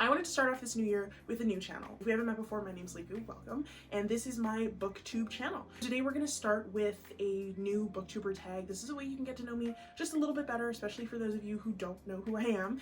I wanted to start off this new year with a new channel. If we haven't met before, my name's Liku, welcome, and this is my Booktube channel. Today we're going to start with a new Booktuber tag. This is a way you can get to know me just a little bit better, especially for those of you who don't know who I am,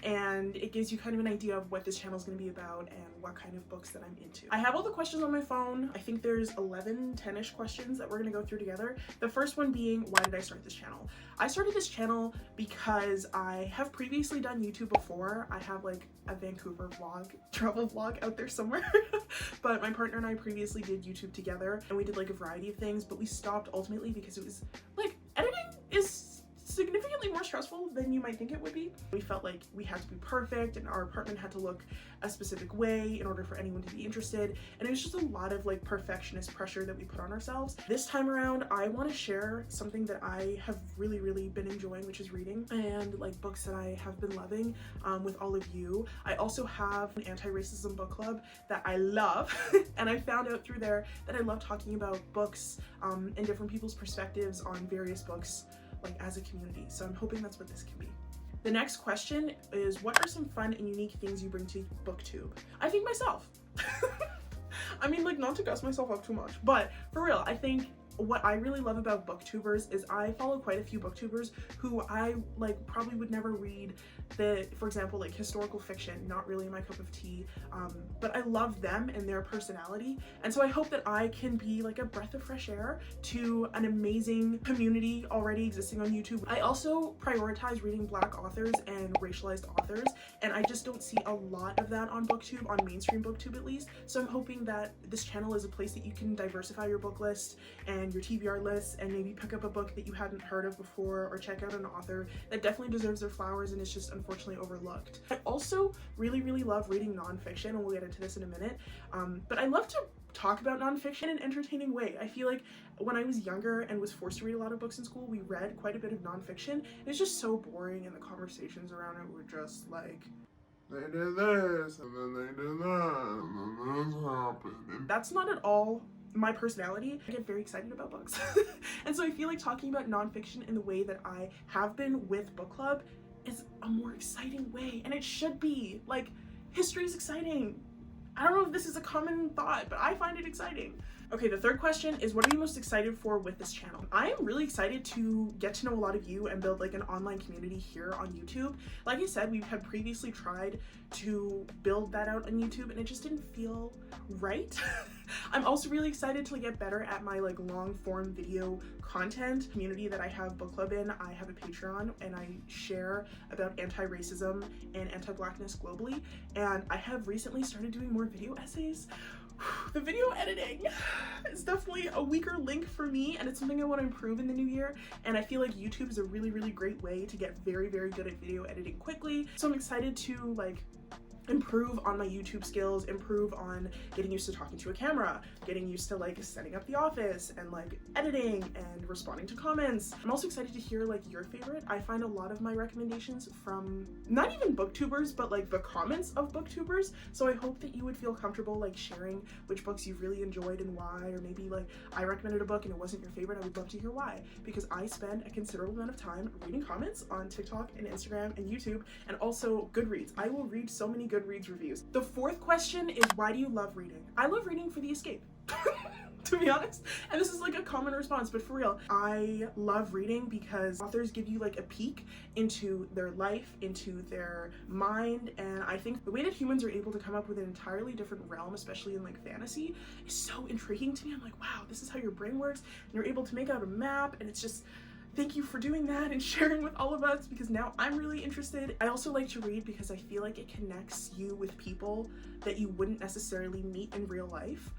and it gives you kind of an idea of what this channel is going to be about and what kind of books that I'm into. I have all the questions on my phone. I think there's 10-ish questions that we're going to go through together. The first one being, why did I start this channel? I started this channel because I have previously done YouTube before. I have like a Vancouver vlog, travel vlog out there somewhere. But my partner and I previously did YouTube together and we did like a variety of things, but we stopped ultimately because it was like, editing is significantly more stressful than you might think it would be. We felt like we had to be perfect and our apartment had to look a specific way in order for anyone to be interested, and it was just a lot of like perfectionist pressure that we put on ourselves. This time around I want to share something that I have really been enjoying, which is reading and like books that I have been loving with all of you. I also have an anti-racism book club that I love and I found out through there that I love talking about books and different people's perspectives on various books, like as a community. So I'm hoping that's what this can be. The next question is, what are some fun and unique things you bring to Booktube? I think myself. I mean, like, not to gas myself up too much, but for real, I think what I really love about booktubers is I follow quite a few booktubers who I like probably would never read for example, like historical fiction, not really my cup of tea, but I love them and their personality, and so I hope that I can be like a breath of fresh air to an amazing community already existing on YouTube. I also prioritize reading Black authors and racialized authors, and I just don't see a lot of that on Booktube, on mainstream Booktube at least, so I'm hoping that this channel is a place that you can diversify your book list and your TBR lists and maybe pick up a book that you hadn't heard of before, or check out an author that definitely deserves their flowers and is just unfortunately overlooked. I also really love reading nonfiction, and we'll get into this in a minute, but I love to talk about nonfiction in an entertaining way. I feel like when I was younger and was forced to read a lot of books in school, we read quite a bit of nonfiction. It's just so boring and the conversations around it were just like, they did this and then they did that and then this happened. That's not at all my personality. I get very excited about books. And so I feel like talking about nonfiction in the way that I have been with book club is a more exciting way, and it should be. Like, history is exciting. I don't know if this is a common thought, but I find it exciting. Okay, the third question is, what are you most excited for with this channel? I am really excited to get to know a lot of you and build like an online community here on YouTube. Like I said, we had previously tried to build that out on YouTube and it just didn't feel right. I'm also really excited to get better at my like long form video content community that I have book club in. I have a Patreon and I share about anti-racism and anti-blackness globally, and I have recently started doing more video essays. The video editing is definitely a weaker link for me, and it's something I want to improve in the new year, and I feel like YouTube is a really great way to get very good at video editing quickly. So I'm excited to like improve on my YouTube skills, improve on getting used to talking to a camera, getting used to like setting up the office and like editing and responding to comments. I'm also excited to hear like your favorite. I find a lot of my recommendations from not even booktubers, but like the comments of booktubers. So I hope that you would feel comfortable like sharing which books you've really enjoyed and why, or maybe like I recommended a book and it wasn't your favorite. I would love to hear why, because I spend a considerable amount of time reading comments on TikTok and Instagram and YouTube, and also Goodreads. I will read so many Goodreads reviews. The fourth question is, why do you love reading? I love reading for the escape. To be honest, and this is like a common response, but for real, I love reading because authors give you like a peek into their life, into their mind, and I think the way that humans are able to come up with an entirely different realm, especially in like fantasy, is so intriguing to me. I'm like, wow, this is how your brain works, and you're able to make out a map, and it's just, thank you for doing that and sharing with all of us, because now I'm really interested. I also like to read because I feel like it connects you with people that you wouldn't necessarily meet in real life,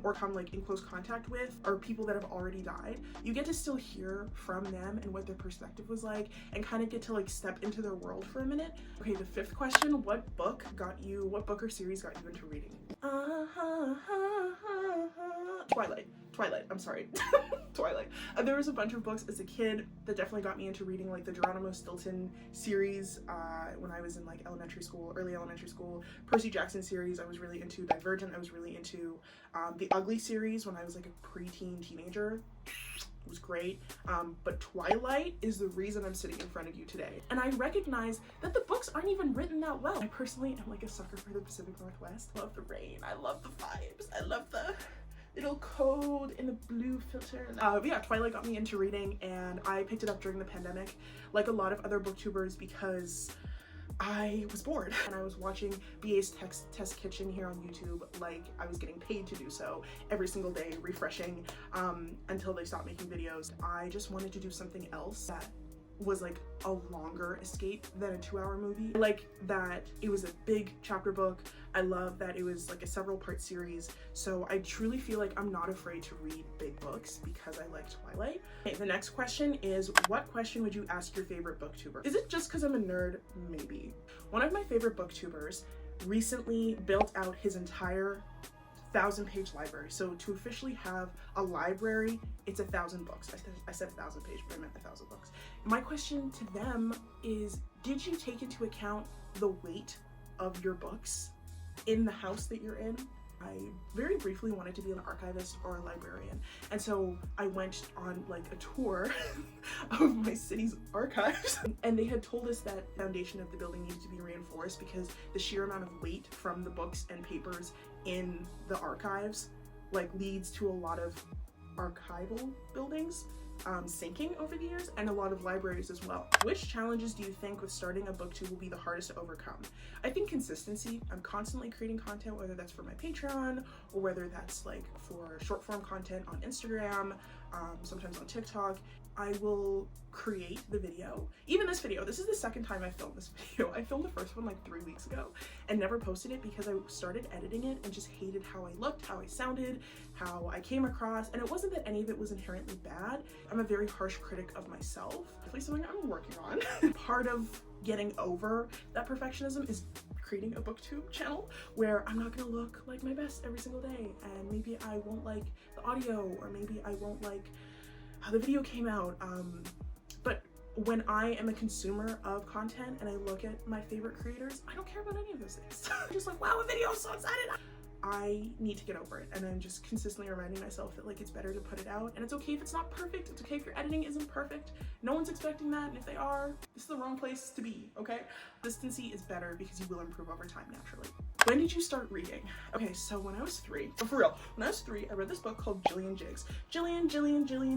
or come like in close contact with, or people that have already died. You get to still hear from them and what their perspective was like, and kind of get to like step into their world for a minute. Okay, the fifth question, what book or series got you into reading? Twilight, I'm sorry. Twilight. There was a bunch of books as a kid that definitely got me into reading, like the Geronimo Stilton series when I was in like early elementary school. Percy Jackson series I was really into. Divergent I was really into. The Ugly series when I was like a preteen teenager. was great, but Twilight is the reason I'm sitting in front of you today. And I recognize that the books aren't even written that well. I personally am like a sucker for the Pacific Northwest. I love the rain, I love the vibes, I love the little code in the blue filter. But yeah, Twilight got me into reading, and I picked it up during the pandemic, like a lot of other booktubers, because I was bored and I was watching BA's Test Kitchen here on YouTube like I was getting paid to do so every single day, refreshing until they stopped making videos. I just wanted to do something else that was like a longer escape than a 2-hour movie. I like that it was a big chapter book. I love that it was like a several part series. So I truly feel like I'm not afraid to read big books because I like Twilight. Okay, the next question is, what question would you ask your favorite booktuber? Is it just because I'm a nerd? Maybe. One of my favorite booktubers recently built out his entire 1,000-page library. So to officially have a library, it's 1,000 books. I said 1,000 page, but I meant 1,000 books. My question to them is, did you take into account the weight of your books in the house that you're in? I very briefly wanted to be an archivist or a librarian, and so I went on like a tour of my city's archives, and they had told us that the foundation of the building needed to be reinforced because the sheer amount of weight from the books and papers in the archives like leads to a lot of archival buildings sinking over the years, and a lot of libraries as well. Which challenges do you think with starting a booktube will be the hardest to overcome? I think consistency. I'm constantly creating content, whether that's for my Patreon or whether that's like for short form content on Instagram, sometimes on TikTok. I will create the video. Even this video, this is the second time I filmed this video. I filmed the first one like 3 weeks ago and never posted it because I started editing it and just hated how I looked, how I sounded, how I came across, and it wasn't that any of it was inherently bad. I'm a very harsh critic of myself. Definitely something I'm working on. Part of getting over that perfectionism is creating a booktube channel where I'm not gonna look like my best every single day, and maybe I won't like the audio, or maybe I won't like how the video came out, but when I am a consumer of content and I look at my favorite creators, I don't care about any of those things. I'm just like, wow, a video, I'm so excited. I need to get over it, and I'm just consistently reminding myself that like it's better to put it out, and it's okay if it's not perfect. It's okay if your editing isn't perfect. No one's expecting that, and if they are, this is the wrong place to be, okay? Consistency is better because you will improve over time naturally. When did you start reading? Okay, so when I was 3, for real, when I was 3, I read this book called Jillian Jigs. Jillian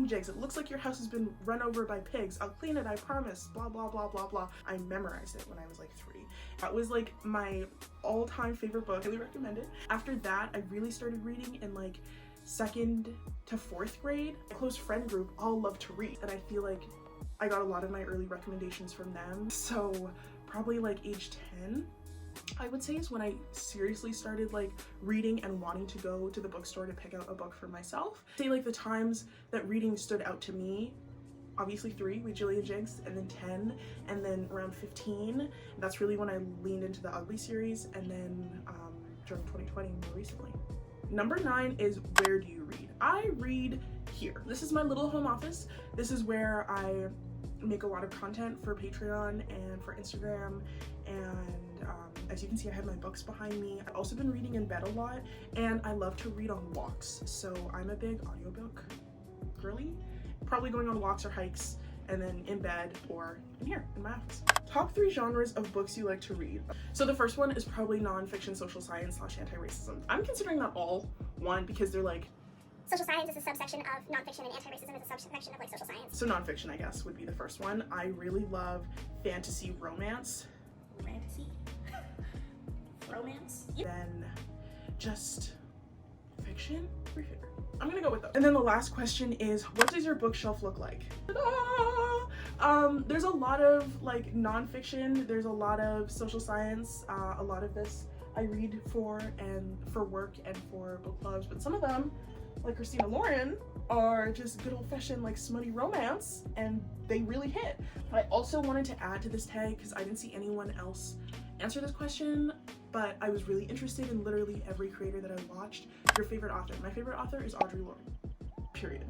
Jigs. It looks like your house has been run over by pigs. I'll clean it, I promise. Blah, blah, blah, blah, blah. I memorized it when I was like 3. That was like my all-time favorite book. I really recommend it. After that, I really started reading in like 2nd to 4th grade. My close friend group all loved to read, and I feel like I got a lot of my early recommendations from them. So probably like age 10, I would say, is when I seriously started like reading and wanting to go to the bookstore to pick out a book for myself. Say like the times that reading stood out to me, obviously 3 with Jillian Jigs, and then 10, and then around 15. That's really when I leaned into the Ugly series, and then during 2020 more recently. Number 9 is, where do you read? I read here. This is my little home office. This is where I make a lot of content for Patreon and for Instagram, and as you can see, I have my books behind me. I've also been reading in bed a lot, and I love to read on walks, so I'm a big audiobook girly. Probably going on walks or hikes, and then in bed or in here in my office. Top 3 genres of books you like to read. So the first one is probably nonfiction, social science / anti-racism. I'm considering that all one because they're like, social science is a subsection of nonfiction, and anti-racism is a subsection of like social science. So nonfiction, I guess, would be the first one. I really love fantasy romance. Fantasy? Romance? Yep. Then just fiction. Your favorite. I'm gonna go with those. And then the last question is, what does your bookshelf look like? There's a lot of like nonfiction, there's a lot of social science, a lot of this I read for work and for book clubs, but some of them, like Christina Lauren, are just good old-fashioned like smutty romance, and they really hit. I also wanted to add to this tag because I didn't see anyone else answer this question, but I was really interested in literally every creator that I watched. Your favorite author? My favorite author is Audre Lorde. Period.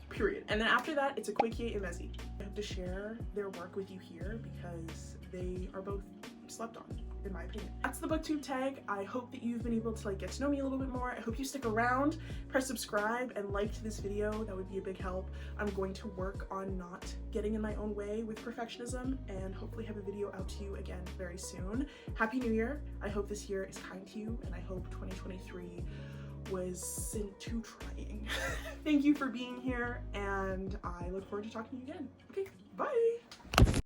Period. And then after that, it's Akwaeke Emezi. I have to share their work with you here because they are both slept on. in my opinion. That's the booktube tag. I hope that you've been able to get to know me a little bit more. I hope you stick around, press subscribe, and like to this video. That would be a big help. I'm going to work on not getting in my own way with perfectionism and hopefully have a video out to you again very soon. Happy New Year. I hope this year is kind to you, and I hope 2023 wasn't too trying. Thank you for being here, and I look forward to talking to you again. Okay, bye.